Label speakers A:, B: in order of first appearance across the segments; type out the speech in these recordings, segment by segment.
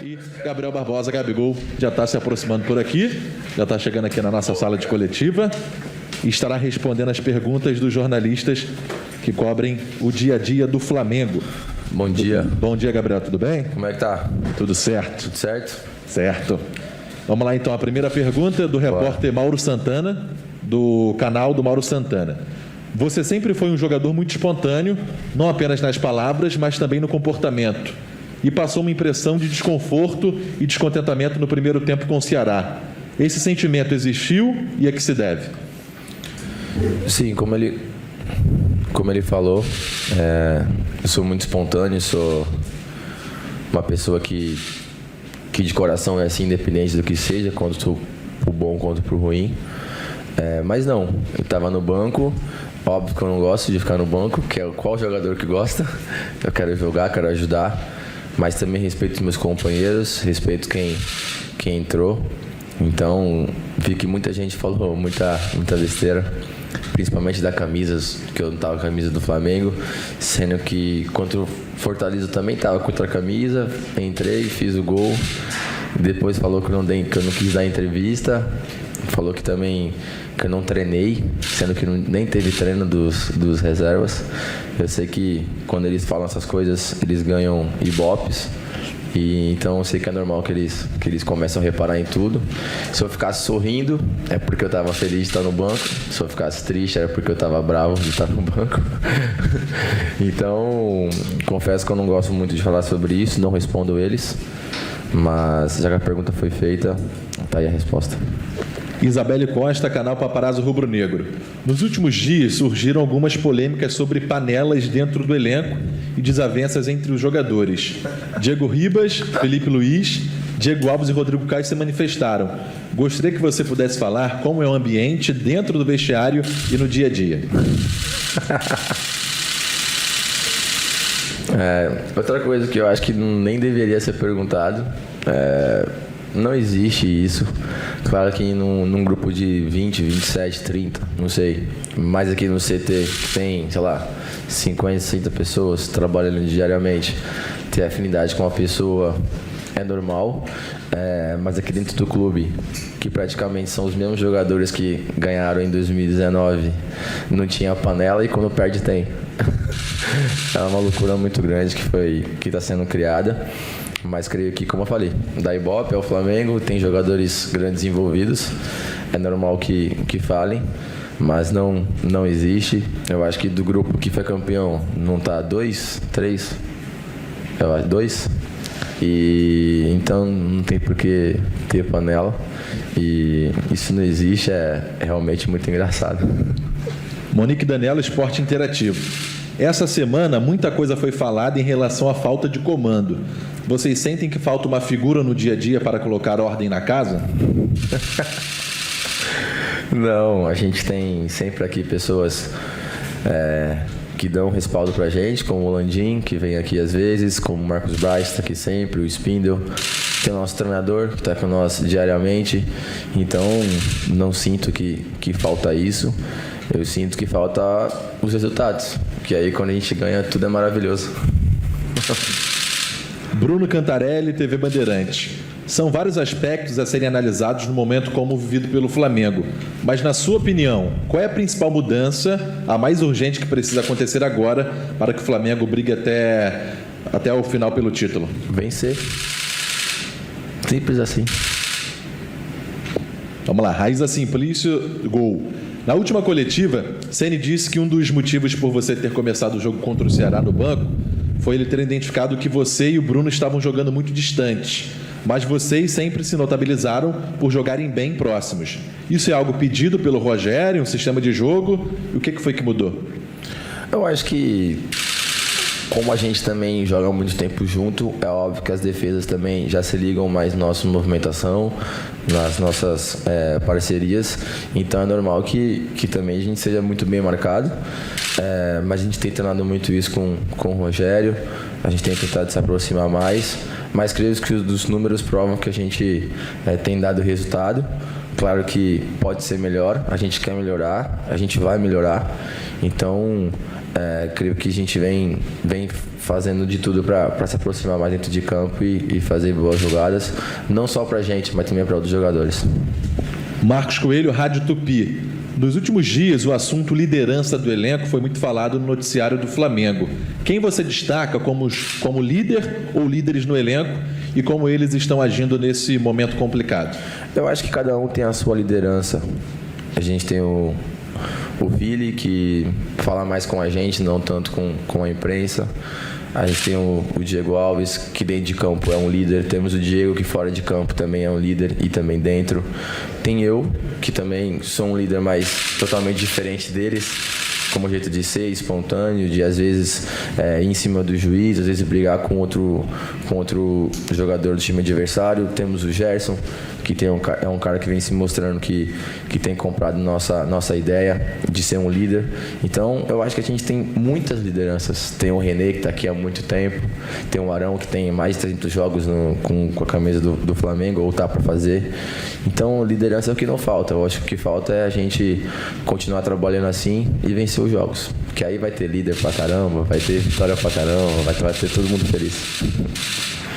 A: E Gabriel Barbosa, Gabigol, já está se aproximando por aqui, já está chegando aqui na nossa sala de coletiva e estará respondendo as perguntas dos jornalistas que cobrem o dia a dia do Flamengo.
B: Bom dia.
A: Bom dia, Gabriel, tudo bem?
B: Como é que tá?
A: Tudo certo.
B: Tudo certo?
A: Certo. Vamos lá então, a primeira pergunta do repórter Mauro Santana, do canal do Mauro Santana. Você sempre foi um jogador muito espontâneo, não apenas nas palavras, mas também no comportamento. E passou uma impressão de desconforto e descontentamento no primeiro tempo com o Ceará. Esse sentimento existiu e a que se deve?
B: Sim, como ele falou, eu sou muito espontâneo, sou uma pessoa que de coração é assim, independente do que seja, quanto pro bom quanto pro ruim. Mas não, eu estava no banco, óbvio que eu não gosto de ficar no banco, que é qual jogador que gosta. Eu quero jogar, quero ajudar, mas também respeito os meus companheiros, respeito quem entrou. Então, vi que muita gente falou muita besteira, principalmente da camisa, que eu não estava com a camisa do Flamengo, sendo que contra o Fortaleza também estava contra a camisa, entrei, fiz o gol, depois falou que eu não quis dar entrevista, falou que também que eu não treinei, sendo que nem teve treino dos reservas. Eu sei que quando eles falam essas coisas, eles ganham ibopes. E então eu sei que é normal que eles começam a reparar em tudo. Se eu ficasse sorrindo, é porque eu estava feliz de estar no banco. Se eu ficasse triste, era porque eu estava bravo de estar no banco. Então, confesso que eu não gosto muito de falar sobre isso, não respondo eles. Mas já que a pergunta foi feita, tá aí a resposta.
A: Isabelle Costa, canal Paparazzo Rubro Negro. Nos últimos dias surgiram algumas polêmicas sobre panelas dentro do elenco e desavenças entre os jogadores. Diego Ribas, Felipe Luiz, Diego Alves e Rodrigo Caio se manifestaram. Gostaria que você pudesse falar como é o ambiente dentro do vestiário e no dia a dia.
B: Outra coisa que eu acho que nem deveria ser perguntado, não existe isso. Claro que num grupo de 20, 27, 30, não sei, mas aqui no CT tem, sei lá, 50, 60 pessoas trabalhando diariamente, ter afinidade com uma pessoa é normal, mas aqui dentro do clube, que praticamente são os mesmos jogadores que ganharam em 2019, não tinha panela e quando perde tem. É uma loucura muito grande que está sendo criada. Mas creio que, como eu falei, da Ibope ao Flamengo, tem jogadores grandes envolvidos. É normal que falem, mas não existe. Eu acho que do grupo que foi campeão, não tá 2, 3? Eu acho 2. E então não tem por que ter panela. E isso não existe, é realmente muito engraçado.
A: Monique Danello, Esporte Interativo. Essa semana, muita coisa foi falada em relação à falta de comando. Vocês sentem que falta uma figura no dia a dia para colocar ordem na casa?
B: Não, a gente tem sempre aqui pessoas que dão respaldo pra gente, como o Landim, que vem aqui às vezes, como o Marcos Braz, está aqui sempre, o Spindle, tem o nosso treinador, que está com nós diariamente. Então, não sinto que falta isso. Eu sinto que falta os resultados, que aí quando a gente ganha tudo é maravilhoso.
A: Bruno Cantarelli, TV Bandeirantes. São vários aspectos a serem analisados no momento como vivido pelo Flamengo. Mas, na sua opinião, qual é a principal mudança, a mais urgente que precisa acontecer agora para que o Flamengo brigue até o final pelo título?
B: Vencer. Simples assim.
A: Vamos lá, Raiza Simplício, gol. Na última coletiva, Ceni disse que um dos motivos por você ter começado o jogo contra o Ceará no banco foi ele ter identificado que você e o Bruno estavam jogando muito distantes, mas vocês sempre se notabilizaram por jogarem bem próximos. Isso é algo pedido pelo Rogério, um sistema de jogo? E o que foi que mudou?
B: Eu acho que, como a gente também joga muito tempo junto, é óbvio que as defesas também já se ligam mais na nossa movimentação, nas nossas parcerias. Então é normal que também a gente seja muito bem marcado. Mas a gente tem treinado muito isso com o Rogério. A gente tem tentado se aproximar mais. Mas creio que os números provam que a gente tem dado resultado. Claro que pode ser melhor. A gente quer melhorar. A gente vai melhorar. Então, creio que a gente vem fazendo de tudo para se aproximar mais dentro de campo e fazer boas jogadas, não só para a gente, mas também para outros jogadores.
A: Marcos Coelho, Rádio Tupi. Nos últimos dias, o assunto liderança do elenco foi muito falado no noticiário do Flamengo. Quem você destaca como líder ou líderes no elenco e como eles estão agindo nesse momento complicado?
B: Eu acho que cada um tem a sua liderança. A gente tem o Vili, que fala mais com a gente, não tanto com a imprensa. A gente tem o Diego Alves, que dentro de campo é um líder. Temos o Diego, que fora de campo também é um líder e também dentro. Tem eu, que também sou um líder, mas totalmente diferente deles, como jeito de ser, espontâneo, de às vezes ir em cima do juiz, às vezes brigar com outro jogador do time adversário. Temos o Gerson, que é um cara que vem se mostrando que tem comprado nossa ideia de ser um líder. Então, eu acho que a gente tem muitas lideranças. Tem o René, que está aqui há muito tempo. Tem o Arão, que tem mais de 300 jogos com a camisa do Flamengo, ou tá para fazer. Então, liderança é o que não falta. Eu acho que o que falta é a gente continuar trabalhando assim e vencer os jogos. Porque aí vai ter líder pra caramba, vai ter vitória pra caramba, vai ter todo mundo feliz.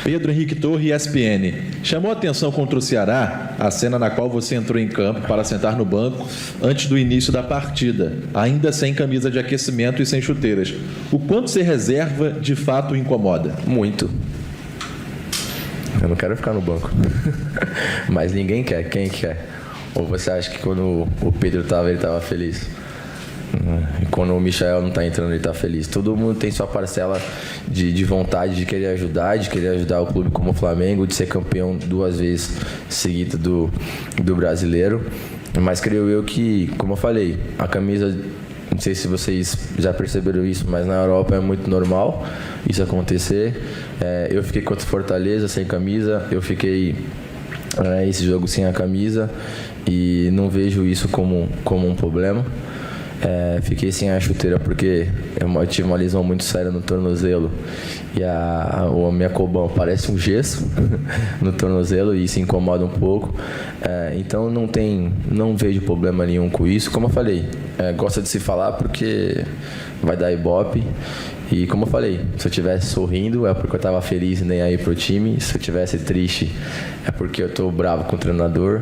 A: Pedro Henrique Torre, ESPN. Chamou a atenção contra o Ceará a cena na qual você entrou em campo para sentar no banco antes do início da partida, ainda sem camisa de aquecimento e sem chuteiras. O quanto ser reserva de fato o incomoda?
B: Muito. Eu não quero ficar no banco. Mas ninguém quer. Quem quer? Ou você acha que quando o Pedro ele estava feliz? E quando o Michael não está entrando, ele está feliz. Todo mundo tem sua parcela de vontade de querer ajudar o clube como o Flamengo, de ser campeão 2 vezes seguida do brasileiro. Mas creio eu que, como eu falei, a camisa, não sei se vocês já perceberam isso, mas na Europa é muito normal isso acontecer. Eu fiquei contra o Fortaleza sem camisa, eu fiquei esse jogo sem a camisa e não vejo isso como um problema. Fiquei sem a chuteira porque eu tive uma lesão muito séria no tornozelo e a minha cobão parece um gesso no tornozelo e isso incomoda um pouco. Então não vejo problema nenhum com isso. Como eu falei, gosta de se falar porque vai dar ibope. E como eu falei, se eu estivesse sorrindo é porque eu estava feliz e nem aí pro time. Se eu estivesse triste é porque eu estou bravo com o treinador.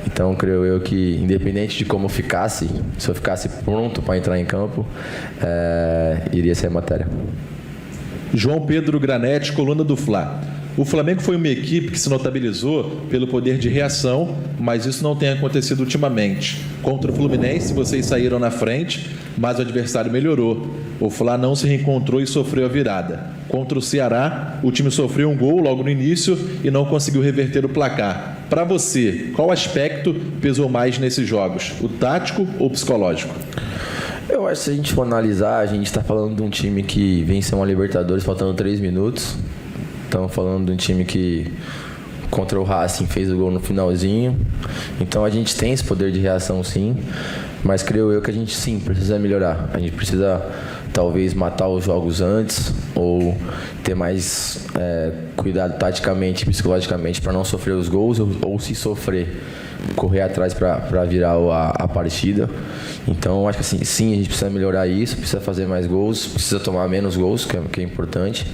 B: Então creio eu que independente de como ficasse, se eu ficasse pronto para entrar em campo, iria ser a matéria.
A: João Pedro Granete, coluna do Fla. O Flamengo foi uma equipe que se notabilizou pelo poder de reação, mas isso não tem acontecido ultimamente. Contra o Fluminense, vocês saíram na frente, mas o adversário melhorou. O Fla não se reencontrou e sofreu a virada. Contra o Ceará, o time sofreu um gol logo no início e não conseguiu reverter o placar. Para você, qual aspecto pesou mais nesses jogos? O tático ou o psicológico?
B: Eu acho que se a gente for analisar, a gente está falando de um time que venceu uma Libertadores faltando 3 minutos. Estamos falando de um time que contra o Racing fez o gol no finalzinho. Então a gente tem esse poder de reação sim, mas creio eu que a gente sim precisa melhorar. A gente precisa talvez matar os jogos antes ou ter mais cuidado taticamente e psicologicamente para não sofrer os gols ou se sofrer, correr atrás para virar a partida. Então acho que assim, sim, a gente precisa melhorar isso, precisa fazer mais gols, precisa tomar menos gols, que é importante.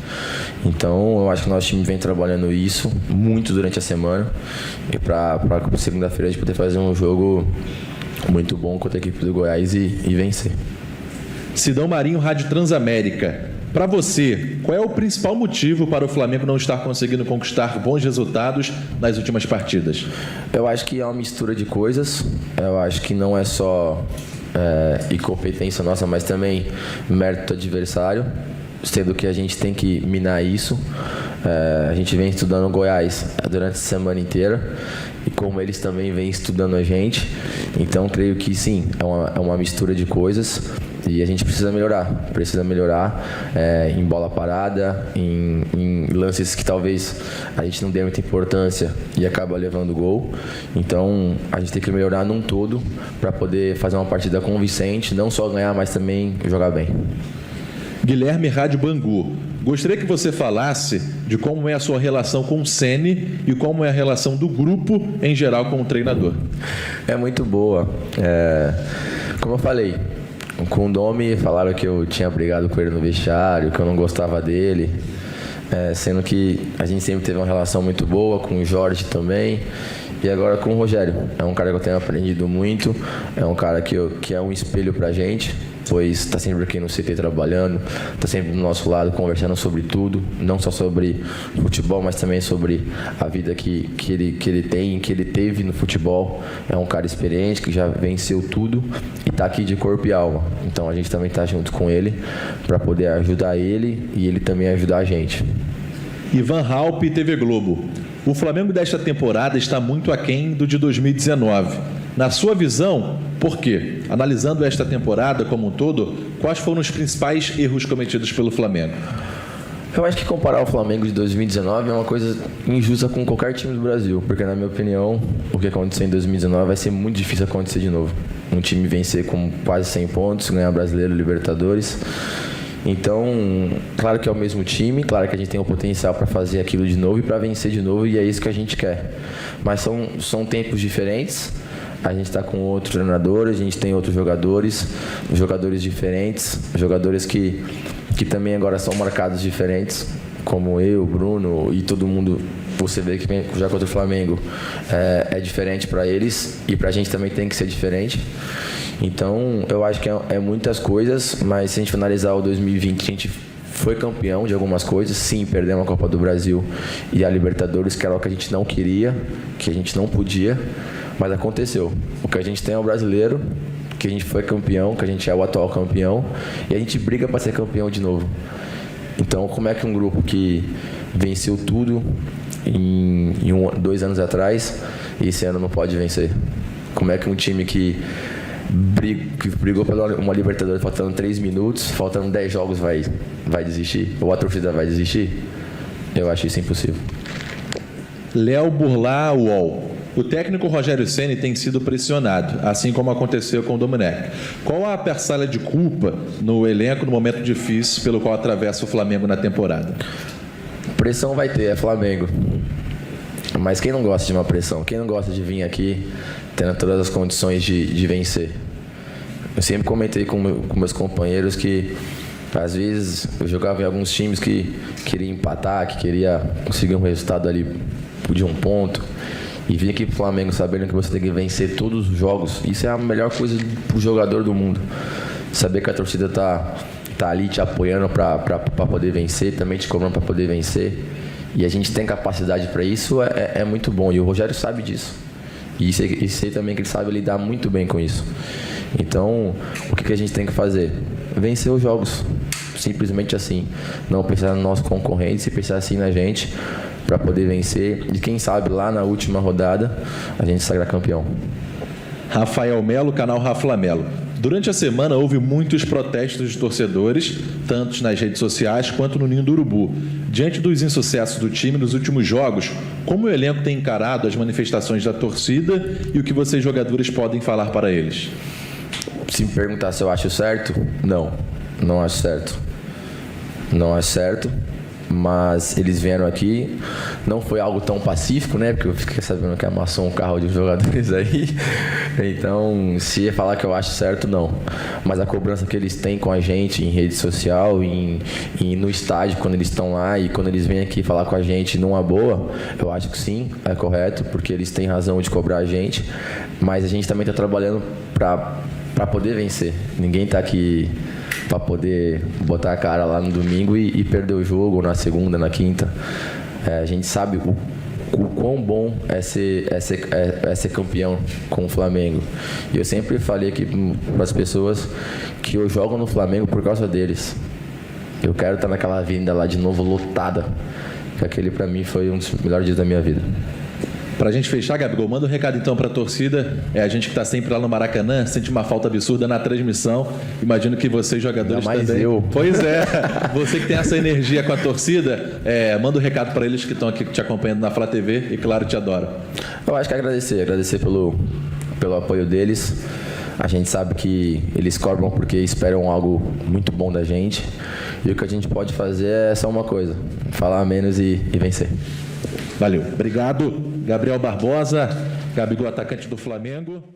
B: Então eu acho que o nosso time vem trabalhando isso muito durante a semana e para segunda-feira a gente poder fazer um jogo muito bom contra a equipe do Goiás e vencer.
A: Sidão Marinho, Rádio Transamérica. Para você, qual é o principal motivo para o Flamengo não estar conseguindo conquistar bons resultados nas últimas partidas?
B: Eu acho que é uma mistura de coisas. Eu acho que não é só incompetência nossa, mas também mérito do adversário, sendo que a gente tem que minar isso. A gente vem estudando o Goiás durante a semana inteira e como eles também vêm estudando a gente. Então, creio que sim, é uma mistura de coisas. E a gente precisa melhorar em bola parada, em lances que talvez a gente não dê muita importância e acaba levando gol. Então a gente tem que melhorar num todo para poder fazer uma partida convincente, não só ganhar, mas também jogar bem.
A: Guilherme, Rádio Bangu. Gostaria que você falasse de como é a sua relação com o Ceni e como é a relação do grupo em geral com o treinador.
B: É muito boa. Como eu falei, com o Domi, falaram que eu tinha brigado com ele no vestiário, que eu não gostava dele. Sendo que a gente sempre teve uma relação muito boa com o Jorge também. E agora com o Rogério. É um cara que eu tenho aprendido muito. É um cara que é um espelho pra gente. Pois está sempre aqui no CT trabalhando. Está sempre do nosso lado conversando sobre tudo. Não só sobre futebol, mas também sobre a vida que ele tem, que ele teve no futebol. É um cara experiente, que já venceu tudo. E está aqui de corpo e alma. Então a gente também está junto com ele para poder ajudar ele e ele também ajudar a gente.
A: Ivan Halpe, TV Globo. O Flamengo desta temporada está muito aquém do de 2019. Na sua visão, por quê? Analisando esta temporada como um todo, quais foram os principais erros cometidos pelo Flamengo?
B: Eu acho que comparar o Flamengo de 2019 é uma coisa injusta com qualquer time do Brasil, porque na minha opinião, o que aconteceu em 2019 vai ser muito difícil acontecer de novo. Um time vencer com quase 100 pontos, ganhar Brasileiro, Libertadores. Então, claro que é o mesmo time, claro que a gente tem o potencial para fazer aquilo de novo e para vencer de novo, e é isso que a gente quer. Mas são tempos diferentes, a gente está com outro treinador, a gente tem outros jogadores diferentes, jogadores que também agora são marcados diferentes, como eu, Bruno e todo mundo. Você vê que já contra o Flamengo é diferente para eles e para a gente também tem que ser diferente. Então, eu acho que é muitas coisas, mas se a gente for analisar o 2020, a gente foi campeão de algumas coisas. Sim, perdemos a Copa do Brasil e a Libertadores, que era o que a gente não queria, que a gente não podia, mas aconteceu. O que a gente tem é o brasileiro, que a gente foi campeão, que a gente é o atual campeão, e a gente briga para ser campeão de novo. Então, como é que um grupo que venceu tudo em 2 anos atrás, e esse ano não pode vencer? Como é que um time que brigou pela uma Libertadores faltando 3 minutos, faltando 10 jogos vai desistir? Ou a torcida vai desistir? Eu acho isso impossível.
A: Léo Burlá, UOL. O técnico Rogério Ceni tem sido pressionado, assim como aconteceu com o Domenech. Qual a parcela de culpa no elenco no momento difícil pelo qual atravessa o Flamengo na temporada?
B: Pressão vai ter, é Flamengo. Mas quem não gosta de uma pressão? Quem não gosta de vir aqui tendo todas as condições de vencer? Eu sempre comentei com meus companheiros que às vezes eu jogava em alguns times que queria empatar, que queria conseguir um resultado ali de 1 ponto. E vir aqui pro Flamengo sabendo que você tem que vencer todos os jogos, isso é a melhor coisa pro jogador do mundo. Saber que a torcida tá ali te apoiando para poder vencer, também te cobrando para poder vencer. E a gente tem capacidade para isso, é muito bom. E o Rogério sabe disso. E sei também que ele sabe lidar muito bem com isso. Então, o que a gente tem que fazer? Vencer os jogos. Simplesmente assim. Não pensar nos nossos concorrentes e pensar assim na gente para poder vencer. E quem sabe lá na última rodada a gente sagrar campeão.
A: Rafael Melo, canal Rafa Melo. Durante a semana houve muitos protestos de torcedores, tanto nas redes sociais quanto no Ninho do Urubu. Diante dos insucessos do time nos últimos jogos, como o elenco tem encarado as manifestações da torcida e o que vocês jogadores podem falar para eles?
B: Se me perguntar se eu acho certo, não acho certo. Não acho certo. Mas eles vieram aqui, não foi algo tão pacífico, né? Porque eu fiquei sabendo que amassou um carro de jogadores aí. Então, se ia falar que eu acho certo, não. Mas a cobrança que eles têm com a gente em rede social, e no estádio, quando eles estão lá e quando eles vêm aqui falar com a gente numa boa, eu acho que sim, é correto, porque eles têm razão de cobrar a gente. Mas a gente também está trabalhando para poder vencer. Ninguém está aqui para poder botar a cara lá no domingo e perder o jogo, ou na segunda, na quinta. A gente sabe o quão bom é ser campeão com o Flamengo. E eu sempre falei aqui para as pessoas que eu jogo no Flamengo por causa deles. Eu quero estar naquela avenida lá de novo, lotada. Que aquele para mim foi um dos melhores dias da minha vida.
A: Pra gente fechar, Gabigol, manda um recado então pra torcida. A gente que tá sempre lá no Maracanã, sente uma falta absurda na transmissão. Imagino que vocês, jogadores,
B: mais
A: também.
B: Eu.
A: Pois é. Você que tem essa energia com a torcida, manda um recado pra eles que estão aqui te acompanhando na Flá TV e, claro, te adoram.
B: Eu acho que agradecer pelo apoio deles. A gente sabe que eles cobram porque esperam algo muito bom da gente. E o que a gente pode fazer é só uma coisa: falar menos e vencer.
A: Valeu. Obrigado, Gabriel Barbosa, Gabigol, atacante do Flamengo.